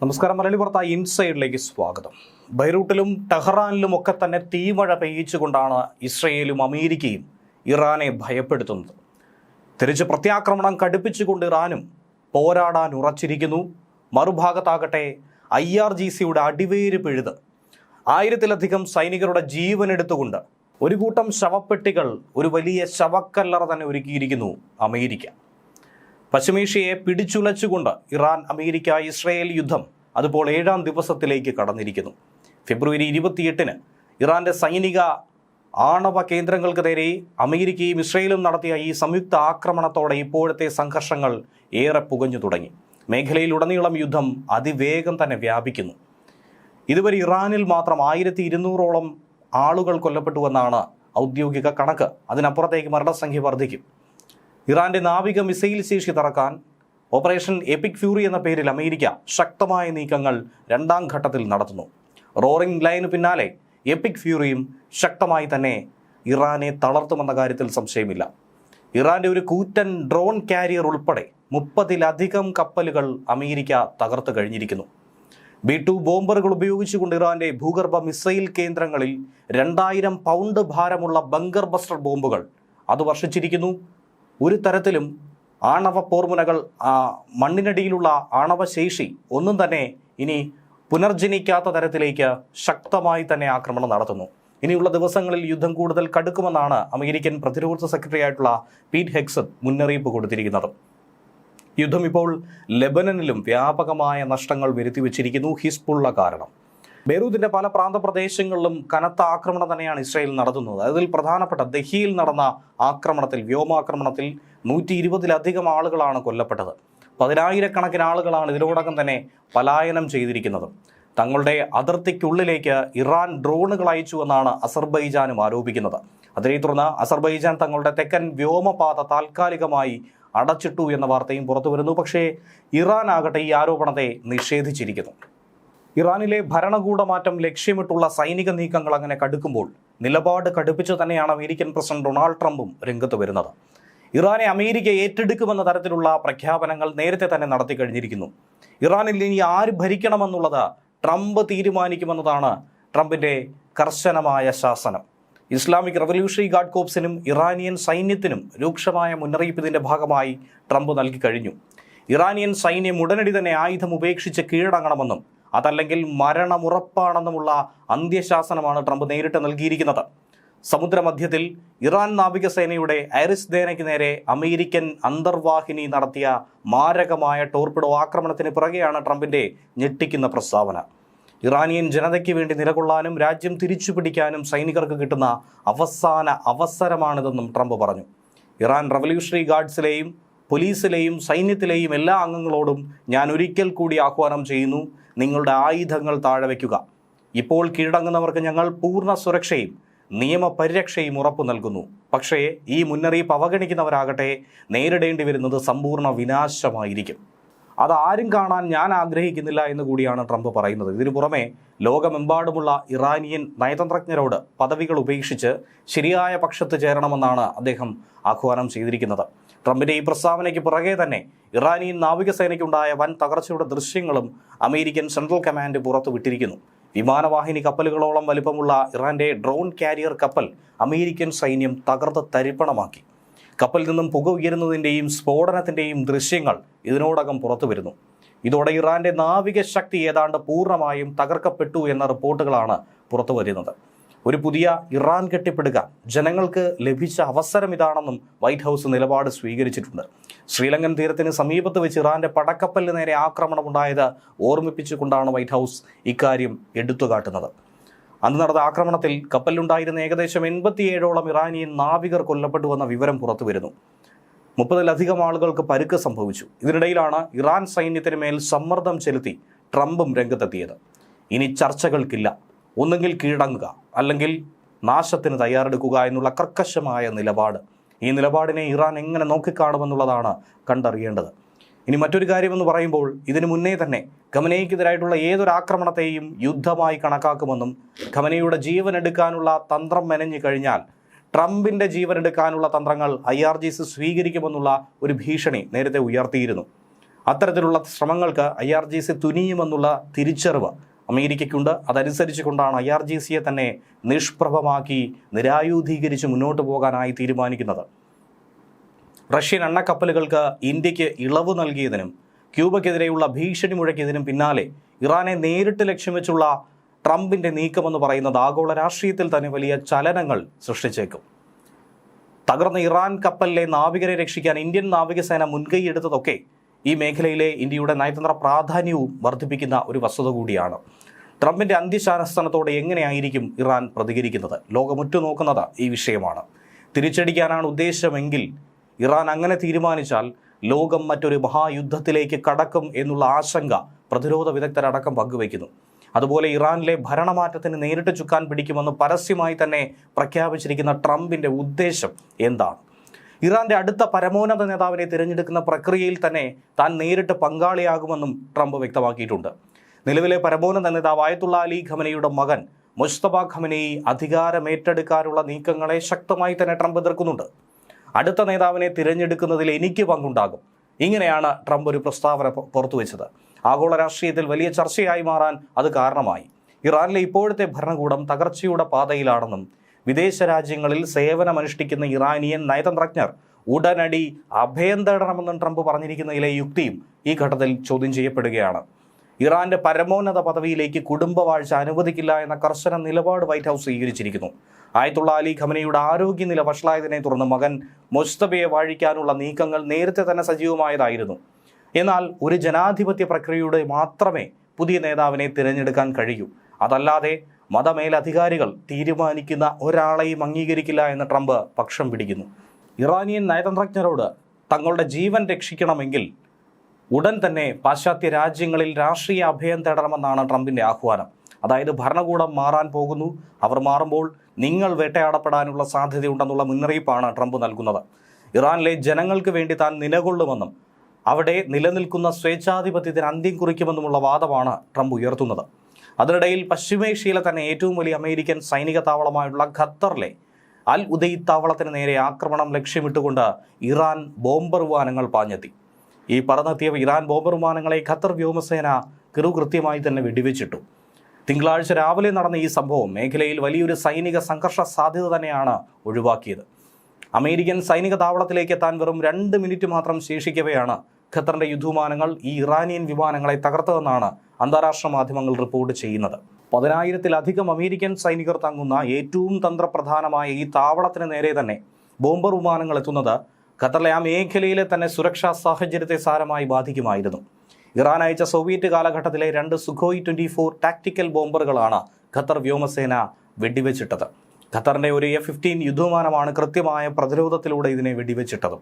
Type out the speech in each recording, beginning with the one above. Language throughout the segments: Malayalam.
നമസ്കാരം. മലയാളി വാർത്ത ഇൻസൈഡിലേക്ക് സ്വാഗതം. ബൈറൂട്ടിലും ടെഹ്റാനിലും ഒക്കെ തന്നെ തീമഴ പെയ്യിച്ചുകൊണ്ടാണ് ഇസ്രയേലും അമേരിക്കയും ഇറാനെ ഭയപ്പെടുത്തുന്നത്. തിരിച്ച് പ്രത്യാക്രമണം കടുപ്പിച്ചുകൊണ്ട് ഇറാനും പോരാടാൻ ഉറച്ചിരിക്കുന്നു. മറുഭാഗത്താകട്ടെ IRGCയുടെ അടിവേര് പിഴുത് 1000-ലധികം സൈനികരുടെ ജീവനെടുത്തുകൊണ്ട് ഒരു കൂട്ടം ശവപ്പെട്ടികൾ, ഒരു വലിയ ശവക്കല്ലറ തന്നെ ഒരുക്കിയിരിക്കുന്നു അമേരിക്ക. പശ്ചിമേഷ്യയെ പിടിച്ചുലച്ചുകൊണ്ട് ഇറാൻ അമേരിക്ക ഇസ്രയേൽ യുദ്ധം അതിപ്പോൾ 7ാം ദിവസത്തിലേക്ക് കടന്നിരിക്കുന്നു. ഫെബ്രുവരി 28-ന് ഇറാന്റെ സൈനിക ആണവ കേന്ദ്രങ്ങൾക്ക് നേരെ അമേരിക്കയും ഇസ്രയേലും നടത്തിയ ഈ സംയുക്ത ആക്രമണത്തോടെ ഇപ്പോഴത്തെ സംഘർഷങ്ങൾ ഏറെ പുകഞ്ഞു തുടങ്ങി. മേഖലയിലുടനീളം യുദ്ധം അതിവേഗം തന്നെ വ്യാപിക്കുന്നു. ഇതുവരെ ഇറാനിൽ മാത്രം 1200ഓളം ആളുകൾ കൊല്ലപ്പെട്ടുവെന്നാണ് ഔദ്യോഗിക കണക്ക്. അതിനപ്പുറത്തേക്ക് മരണസംഖ്യ വർദ്ധിക്കും. ഇറാന്റെ നാവിക മിസൈൽ ശേഷി തറക്കാൻ ഓപ്പറേഷൻ എപ്പിക് ഫ്യൂറി എന്ന പേരിൽ അമേരിക്ക ശക്തമായ നീക്കങ്ങൾ 2ാം ഘട്ടത്തിൽ നടത്തുന്നു. റോറിംഗ് ലൈനു പിന്നാലെ എപ്പിക് ഫ്യൂറിയും ശക്തമായി തന്നെ ഇറാനെ തളർത്തുമെന്ന കാര്യത്തിൽ സംശയമില്ല. ഇറാന്റെ ഒരു കൂറ്റൻ ഡ്രോൺ കാരിയർ ഉൾപ്പെടെ 30-ലധികം കപ്പലുകൾ അമേരിക്ക തകർത്ത് കഴിഞ്ഞിരിക്കുന്നു. B-2 ബോംബറുകൾ ഉപയോഗിച്ചുകൊണ്ട് ഇറാന്റെ ഭൂഗർഭ മിസൈൽ കേന്ദ്രങ്ങളിൽ 2000 പൗണ്ട് ഭാരമുള്ള ബങ്കർ ബസ്റ്റർ ബോംബുകൾ അത് വർഷിച്ചിരിക്കുന്നു. ഒരു തരത്തിലും ആണവ പോർമുനകൾ, മണ്ണിനടിയിലുള്ള ആണവശേഷി ഒന്നും തന്നെ ഇനി പുനർജനിക്കാത്ത തരത്തിലേക്ക് ശക്തമായി തന്നെ ആക്രമണം നടത്തുന്നു. ഇനിയുള്ള ദിവസങ്ങളിൽ യുദ്ധം കൂടുതൽ കടുക്കുമെന്നാണ് അമേരിക്കൻ പ്രതിരോധ സെക്രട്ടറി ആയിട്ടുള്ള പീറ്റ് ഹെഗ്സത്ത് മുന്നറിയിപ്പ് കൊടുത്തിരിക്കുന്നത്. യുദ്ധം ഇപ്പോൾ ലെബനനിലും വ്യാപകമായ നഷ്ടങ്ങൾ വരുത്തിവെച്ചിരിക്കുന്നു ഹിസ്ബുള്ള കാരണം. ബെയ്റൂത്തിന്റെ പല പ്രാന്തപ്രദേശങ്ങളിലും കനത്ത ആക്രമണം തന്നെയാണ് ഇസ്രായേൽ നടത്തുന്നത്. അതിൽ പ്രധാനപ്പെട്ട ദഹിയിൽ നടന്ന ആക്രമണത്തിൽ, വ്യോമാക്രമണത്തിൽ 120-ലധികം ആളുകളാണ് കൊല്ലപ്പെട്ടത്. 10,000-കണക്കിന് ആളുകളാണ് ഇതിനോടകം തന്നെ പലായനം ചെയ്തിരിക്കുന്നത്. തങ്ങളുടെ അതിർത്തിക്കുള്ളിലേക്ക് ഇറാൻ ഡ്രോണുകൾ അയച്ചുവെന്നാണ് അസർബൈജാനും ആരോപിക്കുന്നത്. അതിനെ തുടർന്ന് അസർബൈജാൻ തങ്ങളുടെ തെക്കൻ വ്യോമപാത താൽക്കാലികമായി അടച്ചിട്ടു എന്ന വാർത്തയും പുറത്തു വരുന്നു. പക്ഷേ ഇറാൻ ആകട്ടെ ഈ ആരോപണത്തെ നിഷേധിച്ചിരിക്കുന്നു. ഇറാനിലെ ഭരണകൂട മാറ്റം ലക്ഷ്യമിട്ടുള്ള സൈനിക നീക്കങ്ങൾ അങ്ങനെ കടുക്കുമ്പോൾ നിലപാട് കടുപ്പിച്ചു തന്നെയാണ് അമേരിക്കൻ പ്രസിഡന്റ് ഡൊണാൾഡ് ട്രംപും രംഗത്ത് വരുന്നത്. ഇറാനെ അമേരിക്ക ഏറ്റെടുക്കുമെന്ന തരത്തിലുള്ള പ്രഖ്യാപനങ്ങൾ നേരത്തെ തന്നെ നടത്തി കഴിഞ്ഞിരിക്കുന്നു. ഇറാനിൽ ഇനി ആര് ഭരിക്കണമെന്നുള്ളത് ട്രംപ് തീരുമാനിക്കുമെന്നതാണ് ട്രംപിന്റെ കർശനമായ ശാസനം. ഇസ്ലാമിക് റവല്യൂഷണറി ഗാർഡ് കോർപ്സിനും ഇറാനിയൻ സൈന്യത്തിനും രൂക്ഷമായ മുന്നറിയിപ്പ് ഇതിന്റെ ഭാഗമായി ട്രംപ് നൽകി കഴിഞ്ഞു. ഇറാനിയൻ സൈന്യം ഉടനടി തന്നെ ആയുധം ഉപേക്ഷിച്ച് കീഴടങ്ങണമെന്നും അതല്ലെങ്കിൽ മരണമുറപ്പാണെന്നുമുള്ള അന്ത്യശാസനമാണ് ട്രംപ് നേരിട്ട് നൽകിയിരിക്കുന്നത്. സമുദ്രമധ്യത്തിൽ ഇറാൻ നാവികസേനയുടെ ഐറിസ് ദേനയ്ക്ക് നേരെ അമേരിക്കൻ അന്തർവാഹിനി നടത്തിയ മാരകമായ ടോർപിഡോ ആക്രമണത്തിന് പിറകെയാണ് ട്രംപിന്റെ ഞെട്ടിക്കുന്ന പ്രസ്താവന. ഇറാനിയൻ ജനതയ്ക്ക് വേണ്ടി നിലകൊള്ളാനും രാജ്യം തിരിച്ചുപിടിക്കാനും സൈനികർക്ക് കിട്ടുന്ന അവസാന അവസരമാണിതെന്നും ട്രംപ് പറഞ്ഞു. ഇറാൻ റവല്യൂഷണറി ഗാർഡ്സിലെയും പോലീസിലെയും സൈന്യത്തിലെയും എല്ലാ അംഗങ്ങളോടും ഞാൻ ഒരിക്കൽ കൂടി ആഹ്വാനം ചെയ്യുന്നു, നിങ്ങളുടെ ആയുധങ്ങൾ താഴെ വയ്ക്കുക. ഇപ്പോൾ കീഴടങ്ങുന്നവർക്ക് ഞങ്ങൾ പൂർണ്ണ സുരക്ഷയും നിയമപരിരക്ഷയും ഉറപ്പു നൽകുന്നു. പക്ഷേ ഈ മുന്നറിയിപ്പ് അവഗണിക്കുന്നവരാകട്ടെ നേരിടേണ്ടി വരുന്നത് സമ്പൂർണ്ണ വിനാശമായിരിക്കും. അതാരും കാണാൻ ഞാൻ ആഗ്രഹിക്കുന്നില്ല എന്ന് കൂടിയാണ് ട്രംപ് പറയുന്നത്. ഇതിനു പുറമെ ലോകമെമ്പാടുമുള്ള ഇറാനിയൻ നയതന്ത്രജ്ഞരോട് പദവികൾ ഉപേക്ഷിച്ച് ശരിയായ പക്ഷത്ത് ചേരണമെന്നാണ് അദ്ദേഹം ആഹ്വാനം ചെയ്തിരിക്കുന്നത്. ട്രംപിന്റെ ഈ പ്രസ്താവനയ്ക്ക് പുറകെ തന്നെ ഇറാനിയൻ നാവികസേനയ്ക്കുണ്ടായ വൻ തകർച്ചയുടെ ദൃശ്യങ്ങളും അമേരിക്കൻ സെൻട്രൽ കമാൻഡ് പുറത്തുവിട്ടിരിക്കുന്നു. വിമാനവാഹിനി കപ്പലുകളോളം വലിപ്പമുള്ള ഇറാന്റെ ഡ്രോൺ കാരിയർ കപ്പൽ അമേരിക്കൻ സൈന്യം തകർത്ത് തരിപ്പണമാക്കി. കപ്പലിൽ നിന്നും പുക ഉയരുന്നതിൻ്റെയും സ്ഫോടനത്തിൻ്റെയും ദൃശ്യങ്ങൾ ഇതിനോടകം പുറത്തു വരുന്നു. ഇതോടെ ഇറാന്റെ നാവിക ശക്തി ഏതാണ്ട് പൂർണ്ണമായും തകർക്കപ്പെട്ടു എന്ന റിപ്പോർട്ടുകളാണ് പുറത്തു വരുന്നത്. ഒരു പുതിയ ഇറാൻ കെട്ടിപ്പടുക്കാൻ ജനങ്ങൾക്ക് ലഭിച്ച അവസരം ഇതാണെന്നും വൈറ്റ് ഹൗസ് നിലപാട് സ്വീകരിച്ചിട്ടുണ്ട്. ശ്രീലങ്കൻ തീരത്തിന് സമീപത്ത് വെച്ച് ഇറാന്റെ പടക്കപ്പലിന് നേരെ ആക്രമണമുണ്ടായത് ഓർമ്മിപ്പിച്ചുകൊണ്ടാണ് വൈറ്റ് ഹൗസ് ഇക്കാര്യം എടുത്തുകാട്ടുന്നത്. അന്ന് നടന്ന ആക്രമണത്തിൽ കപ്പലിലുണ്ടായിരുന്ന ഏകദേശം 87ഓളം ഇറാനിയൻ നാവികർ കൊല്ലപ്പെട്ടുവെന്ന വിവരം പുറത്തു വരുന്നു. 30-ലധികം ആളുകൾക്ക് പരുക്ക് സംഭവിച്ചു. ഇതിനിടയിലാണ് ഇറാൻ സൈന്യത്തിന് മേൽ സമ്മർദ്ദം ചെലുത്തി ട്രംപും രംഗത്തെത്തിയത്. ഇനി ചർച്ചകൾക്കില്ല, ഒന്നുകിൽ കീഴടങ്ങുക അല്ലെങ്കിൽ നാശത്തിന് തയ്യാറെടുക്കുക എന്നുള്ള കർക്കശമായ നിലപാട്. ഈ നിലപാടിനെ ഇറാൻ എങ്ങനെ നോക്കിക്കാണുമെന്നുള്ളതാണ് കണ്ടറിയേണ്ടത്. ഇനി മറ്റൊരു കാര്യമെന്ന് പറയുമ്പോൾ ഇതിനു മുന്നേ തന്നെ ഖമനേയ്ക്കെതിരായിട്ടുള്ള ഏതൊരു ആക്രമണത്തെയും യുദ്ധമായി കണക്കാക്കുമെന്നും ഖമനയുടെ ജീവൻ എടുക്കാനുള്ള തന്ത്രം മെനഞ്ഞു കഴിഞ്ഞാൽ ട്രംപിന്റെ ജീവൻ എടുക്കാനുള്ള തന്ത്രങ്ങൾ IRGC സ്വീകരിക്കുമെന്നുള്ള ഒരു ഭീഷണി നേരത്തെ ഉയർത്തിയിരുന്നു. അത്തരത്തിലുള്ള ശ്രമങ്ങൾക്ക് IRGC തുനിയുമെന്നുള്ള തിരിച്ചറിവ് അമേരിക്കയ്ക്കുണ്ട്. അതനുസരിച്ചുകൊണ്ടാണ് IRGCയെ തന്നെ നിഷ്പ്രഭമാക്കി നിരായുധീകരിച്ച് മുന്നോട്ട് പോകാനായി തീരുമാനിക്കുന്നത്. റഷ്യൻ എണ്ണക്കപ്പലുകൾക്ക് ഇന്ത്യക്ക് ഇളവ് നൽകിയതിനും ക്യൂബയ്ക്കെതിരെയുള്ള ഭീഷണി മുഴക്കിയതിനും പിന്നാലെ ഇറാനെ നേരിട്ട് ലക്ഷ്യം വെച്ചുള്ള ട്രംപിന്റെ നീക്കമെന്ന് പറയുന്നത് ആഗോള രാഷ്ട്രീയത്തിൽ തന്നെ വലിയ ചലനങ്ങൾ സൃഷ്ടിച്ചേക്കും. തകർന്ന ഇറാൻ കപ്പലിലെ നാവികരെ രക്ഷിക്കാൻ ഇന്ത്യൻ നാവികസേന മുൻകൈയെടുത്തതൊക്കെ ഈ മേഖലയിലെ ഇന്ത്യയുടെ നയതന്ത്ര പ്രാധാന്യവും വർദ്ധിപ്പിക്കുന്ന ഒരു വസ്തുത കൂടിയാണ്. ട്രംപിന്റെ അന്ത്യശാസനത്തോടെ എങ്ങനെയായിരിക്കും ഇറാൻ പ്രതികരിക്കുന്നത്? ലോകമുറ്റുനോക്കുന്നത് ഈ വിഷയമാണ്. തിരിച്ചടിക്കാനാണ് ഉദ്ദേശമെങ്കിൽ ഇറാൻ അങ്ങനെ തീരുമാനിച്ചാൽ ലോകം മറ്റൊരു മഹായുദ്ധത്തിലേക്ക് കടക്കും എന്നുള്ള ആശങ്ക പ്രതിരോധ വിദഗ്ധരടക്കം പങ്കുവയ്ക്കുന്നു. അതുപോലെ ഇറാനിലെ ഭരണമാറ്റത്തിന് നേരിട്ട് ചുക്കാൻ പിടിക്കുമെന്ന് പരസ്യമായി തന്നെ പ്രഖ്യാപിച്ചിരിക്കുന്ന ട്രംപിന്റെ ഉദ്ദേശം എന്താണ്? ഇറാന്റെ അടുത്ത പരമോന്നത നേതാവിനെ തിരഞ്ഞെടുക്കുന്ന പ്രക്രിയയിൽ തന്നെ താൻ നേരിട്ട് പങ്കാളിയാകുമെന്നും ട്രംപ് വ്യക്തമാക്കിയിട്ടുണ്ട്. നിലവിലെ പരമോന്നത നേതാവ് ആയത്തുള്ള അലി ഖമനയുടെ മകൻ മുസ്തഫ ഖമനയി അധികാരമേറ്റെടുക്കാനുള്ള നീക്കങ്ങളെ ശക്തമായി തന്നെ ട്രംപ് എതിർക്കുന്നുണ്ട്. അടുത്ത നേതാവിനെ തിരഞ്ഞെടുക്കുന്നതിൽ എനിക്ക് പങ്കുണ്ടാകും. ഇങ്ങനെയാണ് ട്രംപ് ഒരു പ്രസ്താവന പുറത്തുവെച്ചത്. ആഗോള രാഷ്ട്രീയത്തിൽ വലിയ ചർച്ചയായി മാറാൻ അത് കാരണമായി. ഇറാനിലെ ഇപ്പോഴത്തെ ഭരണകൂടം തകർച്ചയുടെ പാതയിലാണെന്നും വിദേശ രാജ്യങ്ങളിൽ സേവനമനുഷ്ഠിക്കുന്ന ഇറാനിയൻ നയതന്ത്രജ്ഞർ ഉടനടി അഭയം തേടണമെന്നും ട്രംപ് പറഞ്ഞിരിക്കുന്നതിലെ യുക്തിയും ഈ ഘട്ടത്തിൽ ചോദ്യം ചെയ്യപ്പെടുകയാണ്. ഇറാന്റെ പരമോന്നത പദവിയിലേക്ക് കുടുംബവാഴ്ച അനുവദിക്കില്ല എന്ന കർശന നിലപാട് വൈറ്റ് ഹൗസ് സ്വീകരിച്ചിരിക്കുന്നു. ആയത്തുള്ള അലി ഖമനയുടെ ആരോഗ്യനില വഷളായതിനെ തുടർന്ന് മകൻ മുസ്തഫയെ വാഴിക്കാനുള്ള നീക്കങ്ങൾ നേരത്തെ തന്നെ സജീവമായതായിരുന്നു. എന്നാൽ ഒരു ജനാധിപത്യ പ്രക്രിയയുടെ മാത്രമേ പുതിയ നേതാവിനെ തിരഞ്ഞെടുക്കാൻ കഴിയൂ. അതല്ലാതെ മതമേലധികാരികൾ തീരുമാനിക്കുന്ന ഒരാളെയും അംഗീകരിക്കില്ല എന്ന് ട്രംപ് പക്ഷം പിടിക്കുന്നു. ഇറാനിയൻ നയതന്ത്രജ്ഞരോട് തങ്ങളുടെ ജീവൻ രക്ഷിക്കണമെങ്കിൽ ഉടൻ തന്നെ പാശ്ചാത്യ രാജ്യങ്ങളിൽ രാഷ്ട്രീയ അഭയം തേടണമെന്നാണ് ട്രംപിന്റെ ആഹ്വാനം. അതായത് ഭരണകൂടം മാറാൻ പോകുന്നു, അവർ മാറുമ്പോൾ നിങ്ങൾ വേട്ടയാടപ്പെടാനുള്ള സാധ്യതയുണ്ടെന്നുള്ള മുന്നറിയിപ്പാണ് ട്രംപ് നൽകുന്നത്. ഇറാനിലെ ജനങ്ങൾക്ക് വേണ്ടി താൻ നിലകൊള്ളുമെന്നും അവിടെ നിലനിൽക്കുന്ന സ്വേച്ഛാധിപത്യത്തിന് അന്ത്യം കുറിക്കുമെന്നുമുള്ള വാദമാണ് ട്രംപ് ഉയർത്തുന്നത്. അതിനിടയിൽ പശ്ചിമേഷ്യയിലെ തന്നെ ഏറ്റവും വലിയ അമേരിക്കൻ സൈനിക താവളമായുള്ള ഖത്തറിലെ അൽ ഉദൈദ് താവളത്തിന് നേരെ ആക്രമണം ലക്ഷ്യമിട്ടുകൊണ്ട് ഇറാൻ ബോംബർ വിമാനങ്ങൾ പാഞ്ഞെത്തി. ഈ പറന്നെത്തിയ ഇറാൻ ബോംബർ വിമാനങ്ങളെ ഖത്തർ വ്യോമസേന കൃത്യമായി തന്നെ വെടിവെച്ചിട്ടു. തിങ്കളാഴ്ച രാവിലെ നടന്ന ഈ സംഭവം മേഖലയിൽ വലിയൊരു സൈനിക സംഘർഷ സാധ്യത തന്നെയാണ് ഒഴിവാക്കിയത്. അമേരിക്കൻ സൈനിക താവളത്തിലേക്ക് എത്താൻ വെറും 2 മിനിറ്റ് മാത്രം ശേഷിക്കവെയാണ് ഖത്തറിന്റെ യുദ്ധവിമാനങ്ങൾ ഈ ഇറാനിയൻ വിമാനങ്ങളെ തകർത്തതെന്നാണ് അന്താരാഷ്ട്ര മാധ്യമങ്ങൾ റിപ്പോർട്ട് ചെയ്യുന്നത്. 10,000-ലധികം അമേരിക്കൻ സൈനികർ തങ്ങുന്ന ഏറ്റവും തന്ത്രപ്രധാനമായ ഈ താവളത്തിന് നേരെ തന്നെ ബോംബർ വിമാനങ്ങൾ എത്തുന്നത് ഖത്തറിലെ ആ മേഖലയിലെ തന്നെ സുരക്ഷാ സാഹചര്യത്തെ സാരമായി ബാധിക്കുമായിരുന്നു. ഇറാൻ അയച്ച സോവിയറ്റ് കാലഘട്ടത്തിലെ 2 സുഖോയ് 24 ടാക്ടിക്കൽ ബോംബറുകളാണ് ഖത്തർ വ്യോമസേന വെടിവെച്ചിട്ടത്. ഖത്തറിന്റെ ഒരു F-15 യുദ്ധവിമാനമാണ് കൃത്യമായ പ്രതിരോധത്തിലൂടെ ഇതിനെ വെടിവെച്ചിട്ടത്.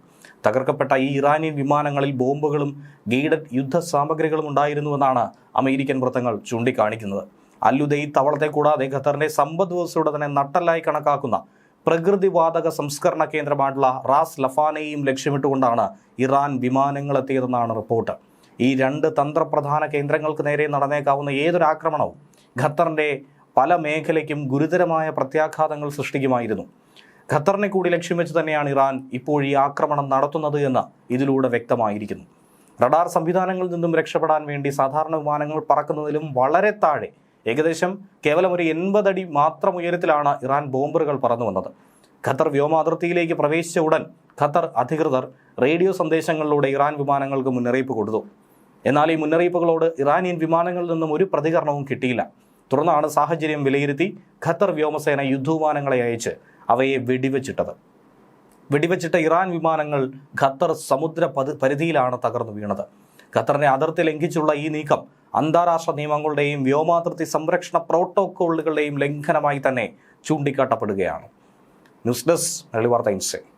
തകർക്കപ്പെട്ട ഈ ഇറാനിയൻ വിമാനങ്ങളിൽ ബോംബുകളും ഗൈഡഡ് യുദ്ധ സാമഗ്രികളും ഉണ്ടായിരുന്നുവെന്നാണ് അമേരിക്കൻ വൃത്തങ്ങൾ ചൂണ്ടിക്കാണിക്കുന്നത്. അൽ ഉദൈദ് താവളത്തെ കൂടാതെ ഖത്തറിന്റെ സമ്പദ് വ്യവസ്ഥയുടെ തന്നെ നട്ടെല്ലായി കണക്കാക്കുന്ന പ്രകൃതിവാതക സംസ്കരണ കേന്ദ്രമായിട്ടുള്ള റാസ് ലഫാനെയും ലക്ഷ്യമിട്ടുകൊണ്ടാണ് ഇറാൻ വിമാനങ്ങളെത്തിയതെന്നാണ് റിപ്പോർട്ട്. ഈ 2 തന്ത്രപ്രധാന കേന്ദ്രങ്ങൾക്ക് നേരെ നടന്നേക്കാവുന്ന ഏതൊരു ആക്രമണവും ഖത്തറിന്റെ പല മേഖലയ്ക്കും ഗുരുതരമായ പ്രത്യാഘാതങ്ങൾ സൃഷ്ടിക്കുമായിരുന്നു. ഖത്തറിനെ കൂടി ലക്ഷ്യം വെച്ച് തന്നെയാണ് ഇറാൻ ഇപ്പോൾ ഈ ആക്രമണം നടത്തുന്നത് എന്ന് ഇതിലൂടെ വ്യക്തമായിരിക്കുന്നു. റഡാർ സംവിധാനങ്ങളിൽ നിന്നും രക്ഷപ്പെടാൻ വേണ്ടി സാധാരണ വിമാനങ്ങൾ പറക്കുന്നതിലും വളരെ താഴെ ഏകദേശം കേവലം ഒരു 80 അടി മാത്രം ഉയരത്തിലാണ് ഇറാൻ ബോംബറുകൾ പറന്നു വന്നത്. ഖത്തർ വ്യോമാതിർത്തിയിലേക്ക് പ്രവേശിച്ച ഉടൻ ഖത്തർ അധികൃതർ റേഡിയോ സന്ദേശങ്ങളിലൂടെ ഇറാൻ വിമാനങ്ങൾക്ക് മുന്നറിയിപ്പ് കൊടുത്തു. എന്നാൽ ഈ മുന്നറിയിപ്പുകളോട് ഇറാനിയൻ വിമാനങ്ങളിൽ നിന്നും ഒരു പ്രതികരണവും കിട്ടിയില്ല. തുടർന്നാണ് സാഹചര്യം വിലയിരുത്തി ഖത്തർ വ്യോമസേന യുദ്ധവിമാനങ്ങളെ അയച്ച് അവയെ വെടിവെച്ചിട്ട ഇറാൻ വിമാനങ്ങൾ ഖത്തർ സമുദ്ര പരിധിയിലാണ് തകർന്നു വീണത്. ഖത്തറിനെ അതിർത്തി ലംഘിച്ചുള്ള ഈ നീക്കം അന്താരാഷ്ട്ര നിയമങ്ങളുടെയും വ്യോമാതിർത്തി സംരക്ഷണ പ്രോട്ടോക്കോളുകളുടെയും ലംഘനമായി തന്നെ ചൂണ്ടിക്കാട്ടപ്പെടുകയാണ്. ന്യൂസ് ഡെസ്ക് മലയാളി വാർത്ത ഇൻസൈറ്റ്.